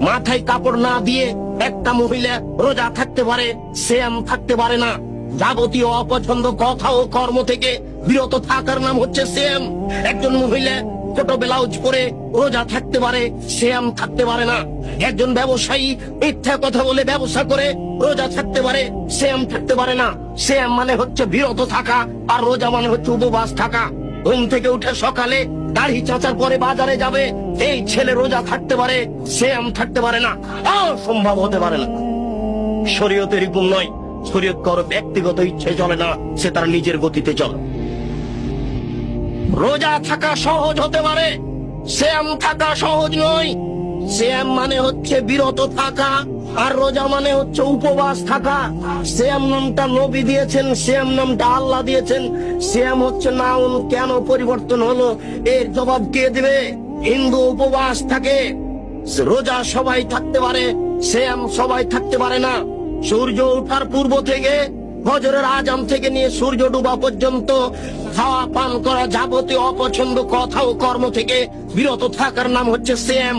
মাথায় কাপড় না দিয়ে একটা মহিলা রোজা থাকতে পারে, সিয়াম থাকতে পারে না। যাবতীয় অপছন্দ কথা ও কর্ম থেকে বিরত থাকার নাম হচ্ছে সিয়াম। একজন মহিলা ছোট ব্লাউজ পরে রোজা থাকতে পারে, সিয়াম থাকতে পারে না। একজন ব্যবসায়ী মিথ্যা কথা বলে ব্যবসা করে রোজা থাকতে পারে, সিয়াম থাকতে পারে না। সিয়াম মানে হচ্ছে বিরত থাকা, আর রোজা মানে হচ্ছে উপবাস থাকা। ঘুম থেকে উঠে সকালে দাড়ি চাঁচার পরে বাজারে যাবে, এই ছেলে রোজা থাকতে পারে, সিয়াম থাকতে পারে না। সম্ভব হতে পারে না। শরীয়তের হুকুম নয়, শরীয়ত কারো ব্যক্তিগত ইচ্ছে চলে না, সে তার নিজের গতিতে চলে। রোজা থাকা সহজ হতে পারে, সিয়াম থাকা সহজ নয়। সিয়াম মানে হচ্ছে বিরত থাকা, আর রোজা মানে হচ্ছে উপবাস থাকা। সিয়াম নামটা নবী দিয়েছেন, সিয়াম নামটা আল্লাহ দিয়েছেন। সিয়াম হচ্ছে নাউন, কেন পরিবর্তন হলো এর জবাব কে দেবে? হিন্দু উপবাস থাকে, রোজা সবাই থাকতে পারে, সিয়াম সবাই থাকতে পারে না। সূর্য ওঠার পূর্ব থেকে ফজরের আজান থেকে নিয়ে সূর্য ডুবা পর্যন্ত খাওয়া পান করা যাবতীয় অপছন্দ কথা ও কর্ম থেকে বিরত থাকার নাম হচ্ছে সিয়াম।